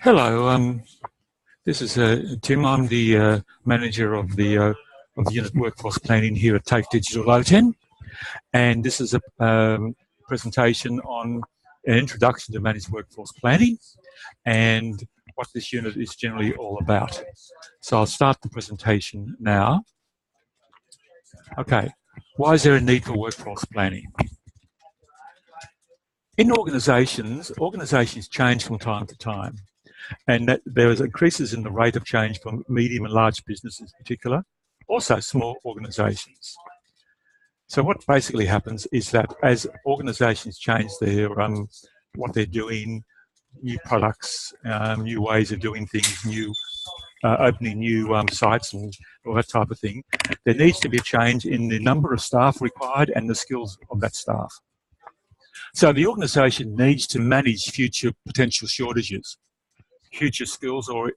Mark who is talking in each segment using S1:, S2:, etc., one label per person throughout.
S1: Hello, this is Tim. I'm the manager of the unit workforce planning here at TAFE Digital O10, and this is a presentation on an introduction to managed workforce planning and what this unit is generally all about. So I'll start the presentation now. Okay, why is there a need for workforce planning? In organisations change from time to time, and that there is increases in the rate of change from medium and large businesses in particular, also small organisations. So what basically happens is that as organisations change their what they're doing, new products, new ways of doing things, new opening new sites and all that type of thing, there needs to be a change in the number of staff required and the skills of that staff. So the organisation needs to manage future potential shortages, future skills, or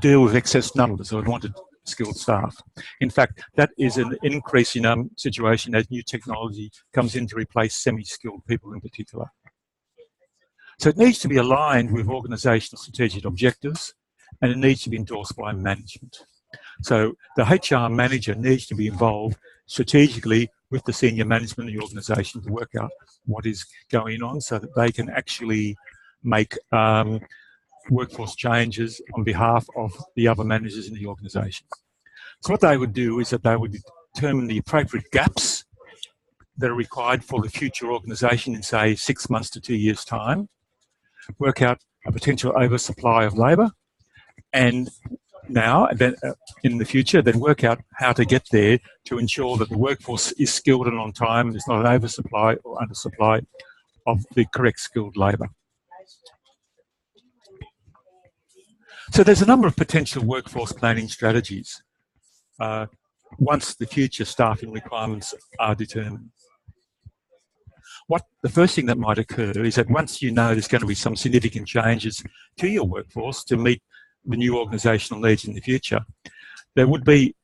S1: deal with excess numbers of wanted skilled staff. In fact, that is an increasing situation as new technology comes in to replace semi-skilled people in particular. So it needs to be aligned with organisational strategic objectives, and it needs to be endorsed by management. So the HR manager needs to be involved strategically with the senior management of the organisation to work out what is going on so that they can actually make workforce changes on behalf of the other managers in the organisation. So what they would do is that they would determine the appropriate gaps that are required for the future organisation in, say, 6 months to 2 years' time, work out a potential oversupply of labour, and now, then in the future, then work out how to get there to ensure that the workforce is skilled and on time, and there's not an oversupply or undersupply of the correct skilled labour. So there's a number of potential workforce planning strategies once the future staffing requirements are determined. The first thing that might occur is that once you know there's going to be some significant changes to your workforce to meet the new organisational needs in the future, there would be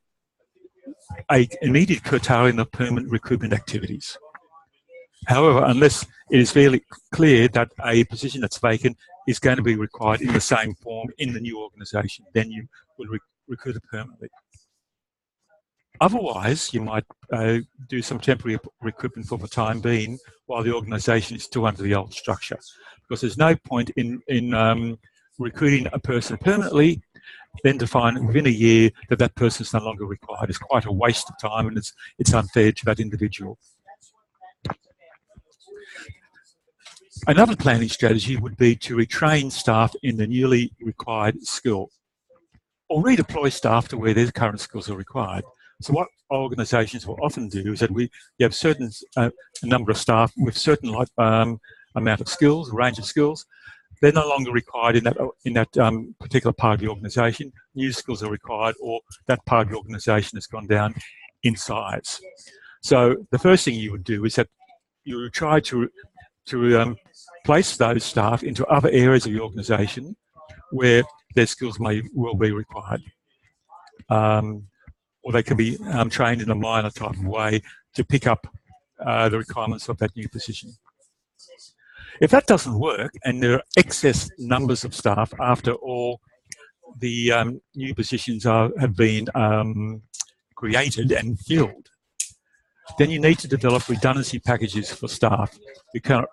S1: an immediate curtailing of permanent recruitment activities. However, unless it is fairly clear that a position that's vacant is going to be required in the same form in the new organisation, then you will recruit it permanently. Otherwise, you might do some temporary recruitment for the time being while the organisation is still under the old structure, because there's no point in recruiting a person permanently, then to find within a year that that person is no longer required. It's quite a waste of time, and it's unfair to that individual. Another planning strategy would be to retrain staff in the newly required skill, or redeploy staff to where their current skills are required. So what organisations will often do is that you have certain number of staff with certain amount of skills, range of skills. They're no longer required in that particular part of the organisation. New skills are required, or that part of the organisation has gone down in size. So the first thing you would do is that you would try to place those staff into other areas of the organisation where their skills may well be required. Or they can be trained in a minor type of way to pick up the requirements of that new position. If that doesn't work and there are excess numbers of staff after all the new positions have been created and filled, then you need to develop redundancy packages for staff who can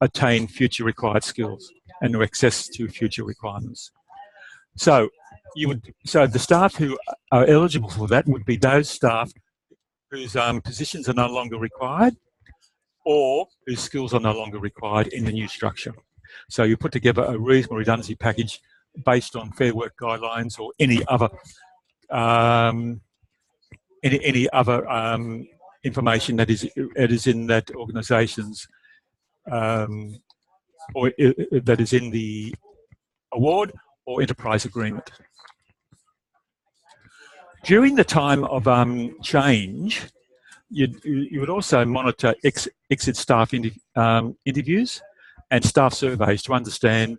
S1: attain future required skills and no access to future requirements. So the staff who are eligible for that would be those staff whose positions are no longer required, or whose skills are no longer required in the new structure. So you put together a reasonable redundancy package based on Fair Work guidelines or any other information that is in that organisation's or that is in the award or enterprise agreement. During the time of change, you would also monitor exit staff interviews and staff surveys to understand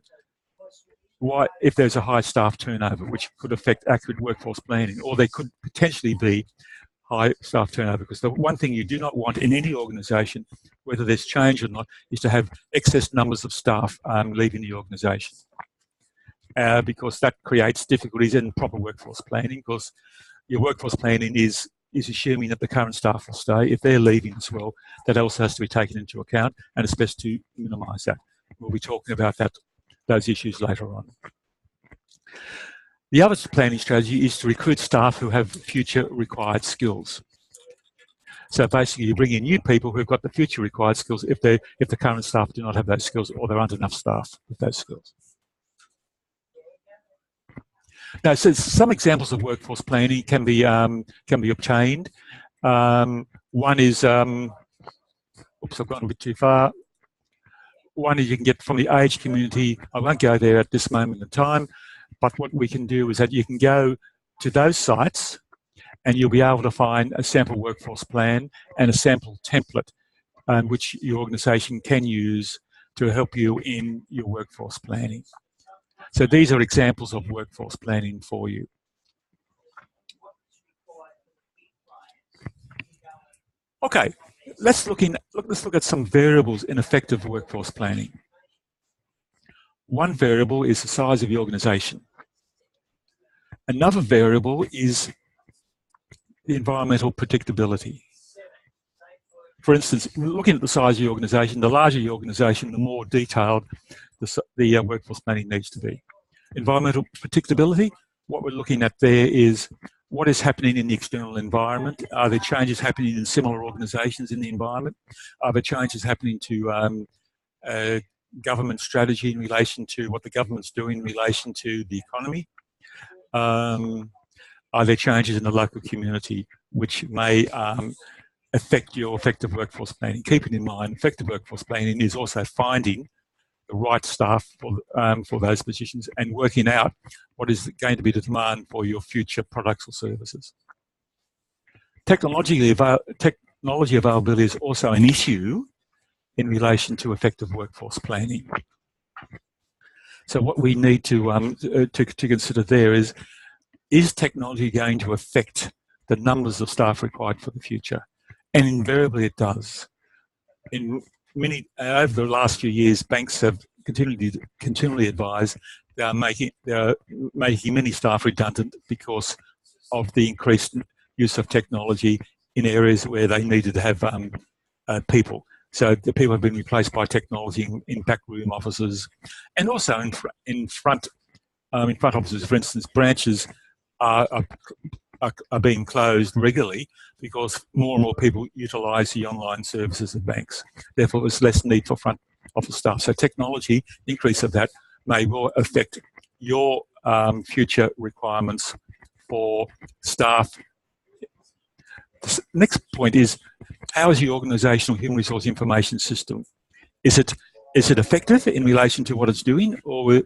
S1: if there's a high staff turnover, which could affect accurate workforce planning, or there could potentially be high staff turnover, because the one thing you do not want in any organisation, whether there's change or not, is to have excess numbers of staff leaving the organisation. Because that creates difficulties in proper workforce planning, because your workforce planning is assuming that the current staff will stay. If they're leaving as well, that also has to be taken into account, and it's best to minimise that. We'll be talking about those issues later on. The other planning strategy is to recruit staff who have future required skills. So basically, you bring in new people who've got the future required skills if the current staff do not have those skills, or there aren't enough staff with those skills. Now, so some examples of workforce planning can be obtained. One is, oops, I've gone a bit too far. One is you can get from the age community. I won't go there at this moment in time, but what we can do is that you can go to those sites and you'll be able to find a sample workforce plan and a sample template which your organisation can use to help you in your workforce planning. So these are examples of workforce planning for you. Okay, let's look at some variables in effective workforce planning. One variable is the size of the organisation. Another variable is the environmental predictability. For instance, looking at the size of the organisation, the larger the organisation, the more detailed the workforce planning needs to be. Environmental predictability, what we're looking at there is what is happening in the external environment. Are there changes happening in similar organisations in the environment? Are there changes happening to government strategy in relation to what the government's doing in relation to the economy? Are there changes in the local community which may affect your effective workforce planning? Keeping in mind, effective workforce planning is also finding the right staff for those positions and working out what is going to be the demand for your future products or services. Technology availability is also an issue in relation to effective workforce planning. So what we need to consider there is technology going to affect the numbers of staff required for the future? And invariably it does. Over the last few years, banks have continually advised they are making many staff redundant because of the increased use of technology in areas where they needed to have people. So the people have been replaced by technology in backroom offices, and also in front offices. For instance, branches are being closed regularly because more and more people utilise the online services of banks. Therefore, there's less need for front office staff. So technology, increase of that, may well affect your future requirements for staff. The next point is, how is your organisational human resource information system? Is it effective in relation to what it's doing, or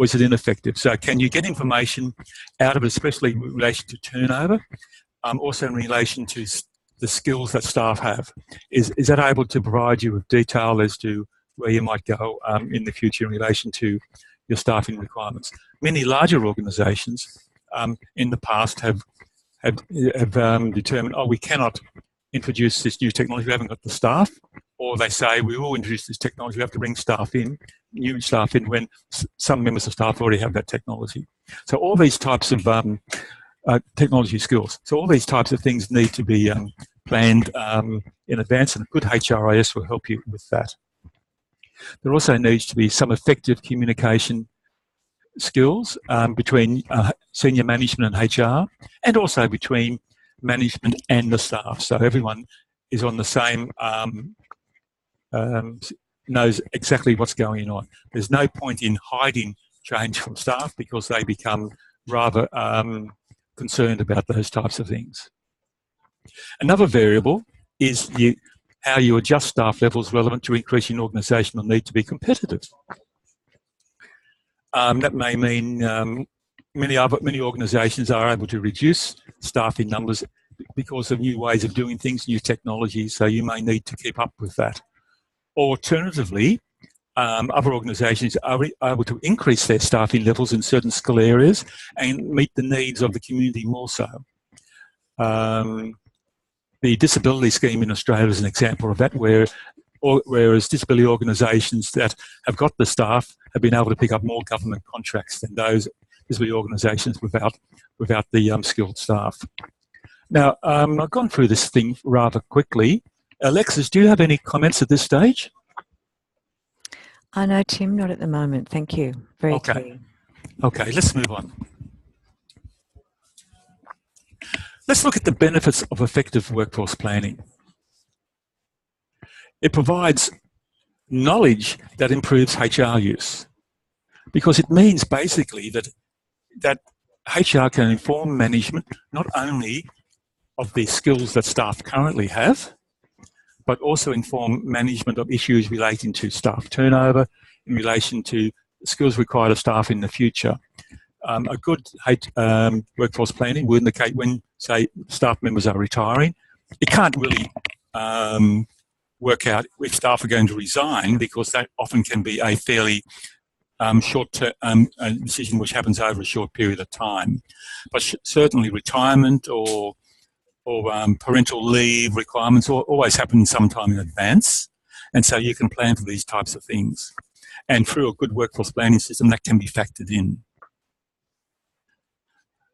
S1: is it ineffective? So can you get information out of it, especially in relation to turnover, also in relation to the skills that staff have? Is that able to provide you with detail as to where you might go in the future in relation to your staffing requirements? Many larger organisations in the past have determined, oh, we cannot introduce this new technology, we haven't got the staff, or they say we will introduce this technology, we have to bring staff in, new staff in, when some members of staff already have that technology. So all these types of technology skills, so all these types of things need to be planned in advance, and a good HRIS will help you with that. There also needs to be some effective communication skills between senior management and HR, and also between management and the staff, so everyone is on the same, knows exactly what's going on. There's no point in hiding change from staff because they become rather concerned about those types of things. Another variable is how you adjust staff levels relevant to increasing organisational need to be competitive. That may mean many organisations are able to reduce staffing numbers because of new ways of doing things, new technology, so you may need to keep up with that. Alternatively, other organisations are able to increase their staffing levels in certain skill areas and meet the needs of the community more so. The disability scheme in Australia is an example of that, whereas disability organisations that have got the staff have been able to pick up more government contracts than those disability organisations without the skilled staff. Now, I've gone through this thing rather quickly. Alexis, do you have any comments at this stage?
S2: No, Tim, not at the moment. Thank you. Very clear.
S1: Okay, let's move on. Let's look at the benefits of effective workforce planning. It provides knowledge that improves HR use, because it means basically that HR can inform management not only of the skills that staff currently have, but also inform management of issues relating to staff turnover, in relation to skills required of staff in the future. A good workforce planning would indicate when, say, staff members are retiring. It can't really work out if staff are going to resign, because that often can be a fairly short-term decision which happens over a short period of time. But certainly retirement or parental leave requirements always happen sometime in advance. And so you can plan for these types of things. And through a good workforce planning system, that can be factored in.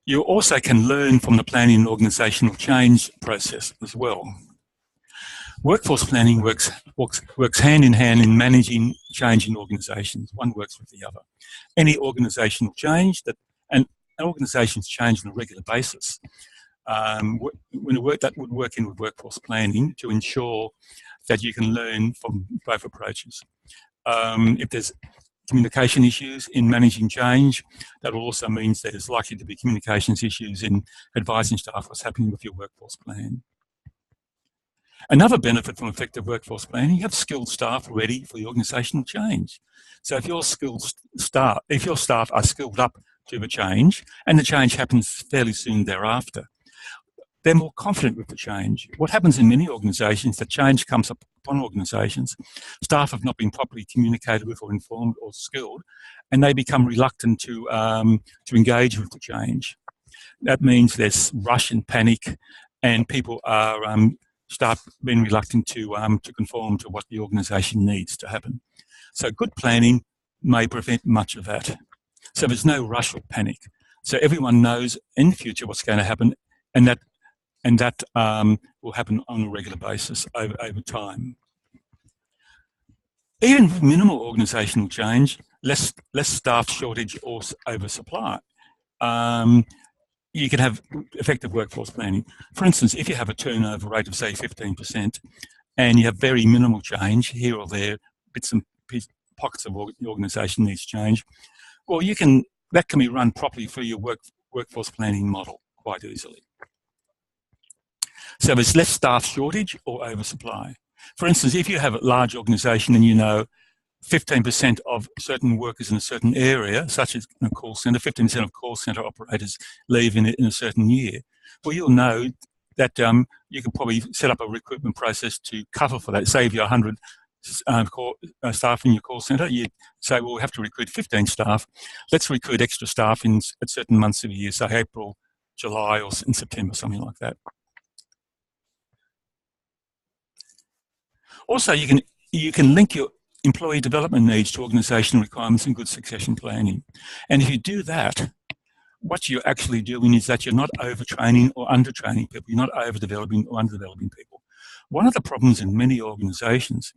S1: You also can learn from the planning and organisational change process as well. Workforce planning works hand in hand in managing change in organisations. One works with the other. Any organisational change and organisations change on a regular basis. That would work in with workforce planning to ensure that you can learn from both approaches. If there's communication issues in managing change, that also means there's likely to be communications issues in advising staff what's happening with your workforce plan. Another benefit from effective workforce planning, you have skilled staff ready for the organisational change. So if your staff are skilled up to the change, and the change happens fairly soon thereafter, they're more confident with the change. What happens in many organisations, that change comes upon organisations, staff have not been properly communicated with or informed or skilled, and they become reluctant to engage with the change. That means there's rush and panic, and people are start being reluctant to conform to what the organisation needs to happen. So good planning may prevent much of that. So there's no rush or panic. So everyone knows in the future what's going to happen, and that will happen on a regular basis over time. Even with minimal organisational change, less staff shortage or oversupply, you can have effective workforce planning. For instance, if you have a turnover rate of, say, 15%, and you have very minimal change here or there, bits and pockets of the organisation needs change, well, that can be run properly through your workforce planning model quite easily. So there's less staff shortage or oversupply. For instance, if you have a large organisation and you know 15% of certain workers in a certain area, such as a call centre, 15% of call centre operators leave in a certain year, well, you'll know that you can probably set up a recruitment process to cover for that. Say if you're 100 staff in your call centre, you say, well, we have to recruit 15 staff. Let's recruit extra staff at certain months of the year, say April, July, or in September, something like that. Also, you can link your employee development needs to organisational requirements and good succession planning. And if you do that, what you're actually doing is that you're not overtraining or undertraining people. You're not overdeveloping or underdeveloping people. One of the problems in many organisations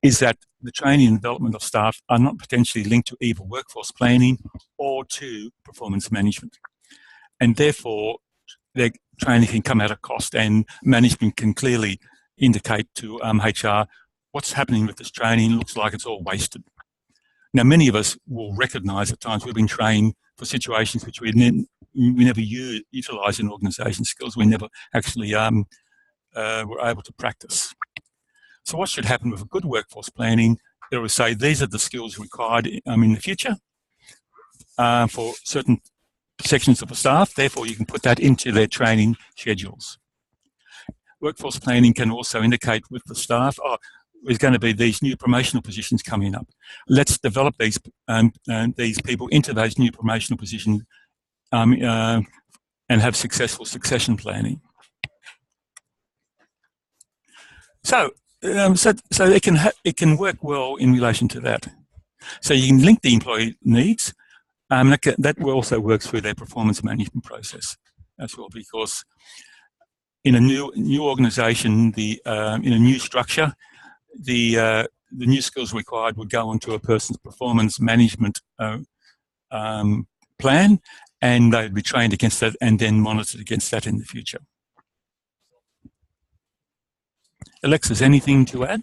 S1: is that the training and development of staff are not potentially linked to either workforce planning or to performance management. And therefore, their training can come at a cost, and management can clearly indicate to HR, what's happening with this training looks like it's all wasted. Now, many of us will recognise at times we've been trained for situations which we never utilise in organisation, skills we never actually were able to practice. So what should happen with a good workforce planning? It will say these are the skills required in the future for certain sections of the staff, therefore you can put that into their training schedules. Workforce planning can also indicate with the staff, there's going to be these new promotional positions coming up. Let's develop these people into those new promotional positions and have successful succession planning. So it can work well in relation to that. So you can link the employee needs. That also works through their performance management process as well, because in a new organisation, in a new structure, the new skills required would go onto a person's performance management plan, and they'd be trained against that and then monitored against that in the future. Alexis, anything to add?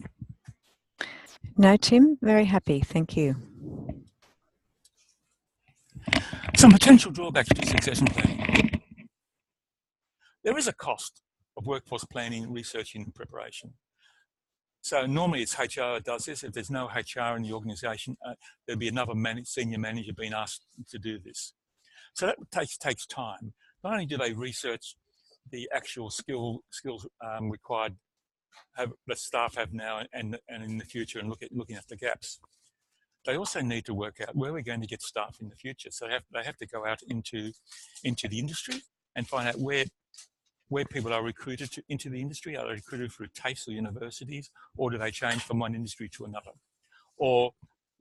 S2: No, Tim, very happy. Thank you.
S1: Some potential drawbacks to succession planning. There is a cost of workforce planning, research and preparation. So normally it's HR that does this. If there's no HR in the organisation, there'll be another senior manager being asked to do this. So that takes time. Not only do they research the actual skills required that staff have now and in the future, and looking at the gaps, they also need to work out where we're going to get staff in the future. So they have to go out into the industry and find out where people are recruited into the industry. Are they recruited through TAFEs or universities, or do they change from one industry to another? Or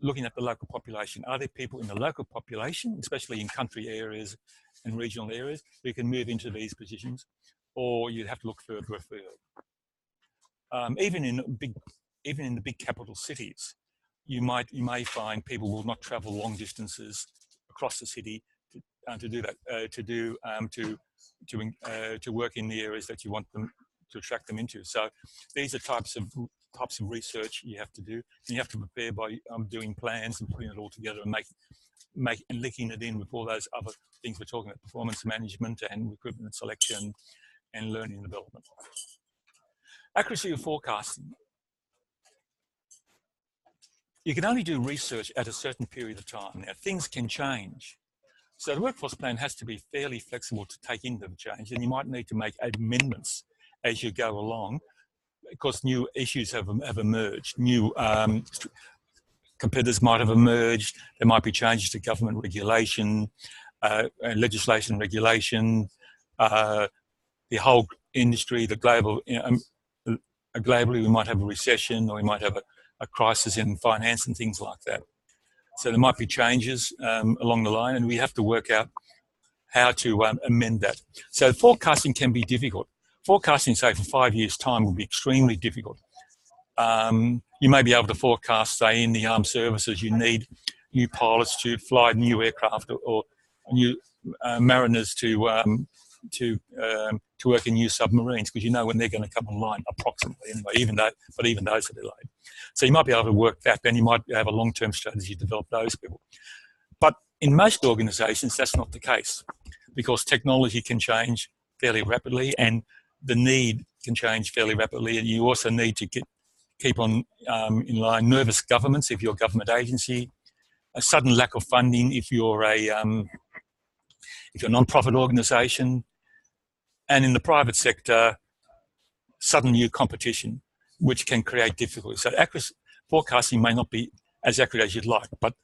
S1: looking at the local population, are there people in the local population, especially in country areas and regional areas, who can move into these positions, or you'd have to look further afield. Even in the big capital cities, you may find people will not travel long distances across the city to work in the areas that you want them to attract them into. So these are types of research you have to do, and you have to prepare by doing plans and putting it all together and and linking it in with all those other things we're talking about: performance management and recruitment and selection and learning and development. Accuracy of forecasting. You can only do research at a certain period of time. Now, things can change. So the workforce plan has to be fairly flexible to take into the change, and you might need to make amendments as you go along, because new issues have emerged. New competitors might have emerged. There might be changes to government regulation, legislation regulation, the whole industry, the global, globally we might have a recession, or we might have a crisis in finance and things like that. So there might be changes along the line, and we have to work out how to amend that. So forecasting can be difficult. Forecasting, say, for 5 years' time will be extremely difficult. You may be able to forecast, say, in the armed services, you need new pilots to fly new aircraft, or new mariners to work in new submarines, because you know when they're going to come online approximately anyway, but even those are delayed. So you might be able to work that, then you might have a long-term strategy to develop those people. But in most organisations, that's not the case, because technology can change fairly rapidly and the need can change fairly rapidly, and you also need to keep on in line. Nervous governments, if you're a government agency, a sudden lack of funding if you're a non-profit organisation, and in the private sector, sudden new competition, which can create difficulties. So forecasting may not be as accurate as you'd like, but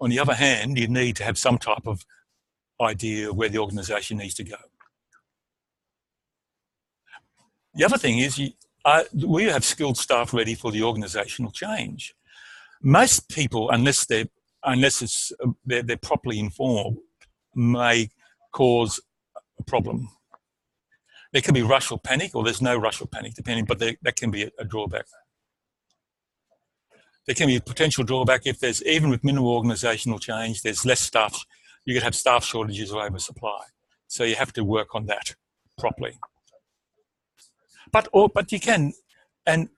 S1: on the other hand, you need to have some type of idea where the organisation needs to go. The other thing is, we have skilled staff ready for the organisational change. Most people, unless they're properly informed, may cause a problem. There can be rush or panic, or there's no rush or panic, depending, but that can be a drawback. There can be a potential drawback if there's, even with minimal organisational change, there's less staff. You could have staff shortages or oversupply. So you have to work on that properly. But you can, and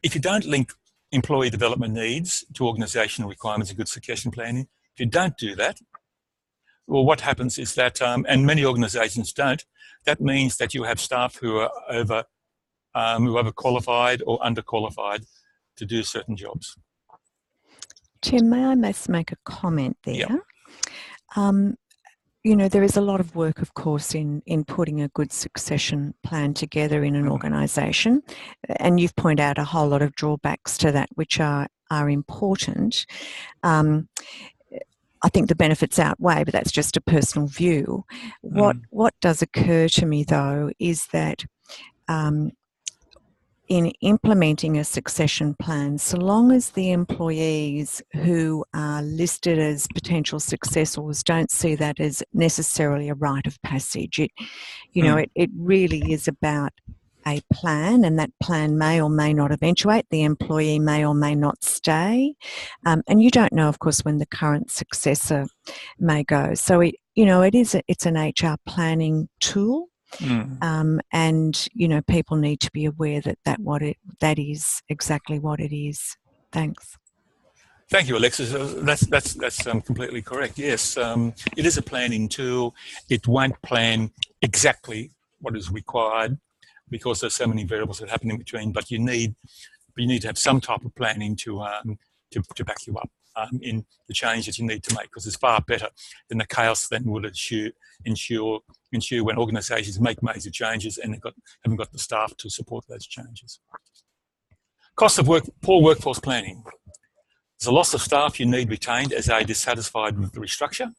S1: if you don't link employee development needs to organisational requirements of good succession planning, if you don't do that, well, what happens is that, and many organisations don't, that means that you have staff who are overqualified or underqualified to do certain jobs.
S2: Tim, may I make a comment there?
S1: Yeah.
S2: You know, there is a lot of work, of course, in putting a good succession plan together in an organisation, and you've pointed out a whole lot of drawbacks to that, which are important. I think the benefits outweigh, but that's just a personal view. What does occur to me, though, is that in implementing a succession plan, so long as the employees who are listed as potential successors don't see that as necessarily a rite of passage, it really is about a plan, and that plan may or may not eventuate. The employee may or may not stay, and you don't know, of course, when the current successor may go. So it's an HR planning tool, and people need to be aware that is exactly what it is. Thanks.
S1: Thank you, Alexis. That's completely correct. Yes, it is a planning tool. It won't plan exactly what is required, because there's so many variables that happen in between, but you need to have some type of planning to back you up in the change that you need to make, because it's far better than the chaos that would ensure when organisations make major changes and haven't got the staff to support those changes. Cost of poor workforce planning. There's a loss of staff you need retained as they're dissatisfied with the restructure.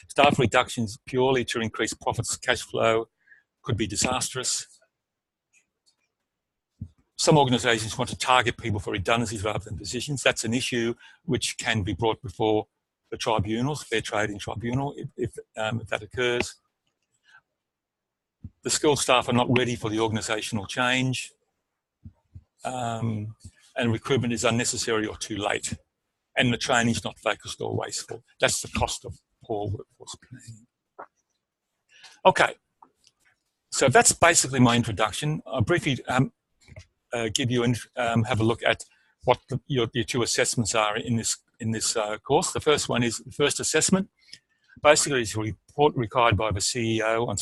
S1: Staff reductions purely to increase profits, cash flow, could be disastrous. Some organisations want to target people for redundancies rather than positions. That's an issue which can be brought before the tribunals, fair trading tribunal, if that occurs. The skilled staff are not ready for the organisational change, and recruitment is unnecessary or too late, and the training is not focused or wasteful. That's the cost of poor workforce planning. Okay. So that's basically my introduction. I'll briefly give you and have a look at what your two assessments are in this course. The first one is the first assessment. Basically, it's a report required by the CEO on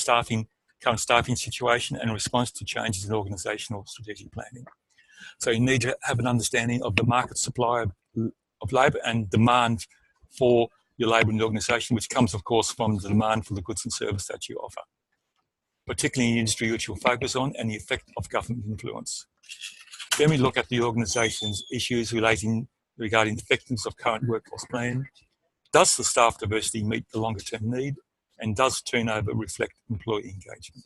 S1: current staffing situation and response to changes in organisational strategic planning. So you need to have an understanding of the market supply of labour and demand for your labour in the organisation, which comes, of course, from the demand for the goods and services that you offer, particularly in the industry which you'll focus on, and the effect of government influence. Then we look at the organisation's issues regarding the effectiveness of current workforce plan. Does the staff diversity meet the longer term need? And does turnover reflect employee engagement?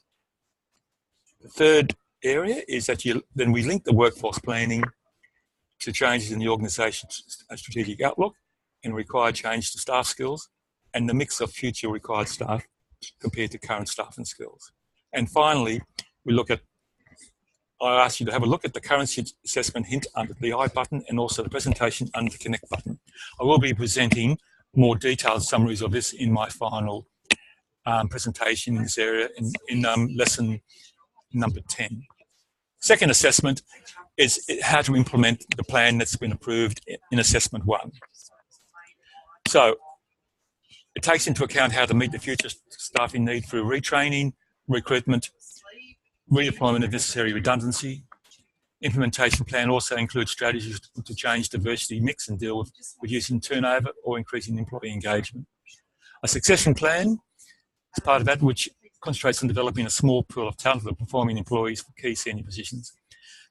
S1: The third area is that then we link the workforce planning to changes in the organisation's strategic outlook and required change to staff skills and the mix of future required staff compared to current staff and skills. And finally, I ask you to have a look at the currency assessment hint under the I button and also the presentation under the Connect button. I will be presenting more detailed summaries of this in my final presentation in this area in lesson number 10. Second assessment is how to implement the plan that's been approved in assessment 1. So it takes into account how to meet the future staffing need through retraining, recruitment, redeployment of necessary redundancy. Implementation plan also includes strategies to change diversity mix and deal with reducing turnover or increasing employee engagement. A succession plan is part of that, which concentrates on developing a small pool of talented performing employees for key senior positions.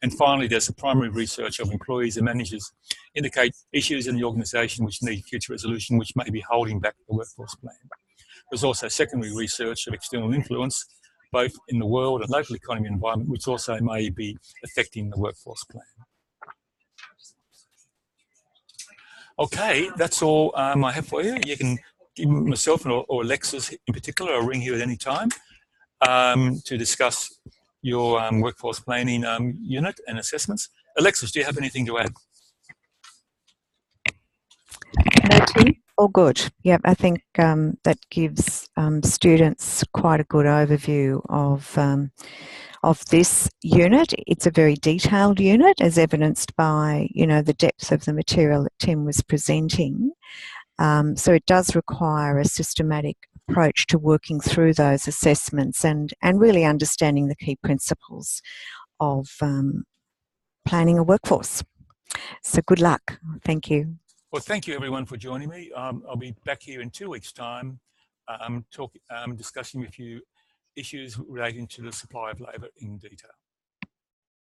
S1: And finally, there's the primary research of employees and managers indicate issues in the organisation which need future resolution, which may be holding back the workforce plan. There's also secondary research of external influence, both in the world and local economy environment, which also may be affecting the workforce plan. Okay, that's all I have for you. You can give myself or Alexis in particular a ring here at any time to discuss your workforce planning unit and assessments. Alexis, do you have anything to add?
S2: No, Tim. All good. Yeah, I think that gives students quite a good overview of this unit. It's a very detailed unit, as evidenced by the depth of the material that Tim was presenting. So it does require a systematic approach to working through those assessments and really understanding the key principles of planning a workforce. So good luck. Thank you.
S1: Well, thank you everyone for joining me. I'll be back here in 2 weeks' time discussing with you issues relating to the supply of labour in detail.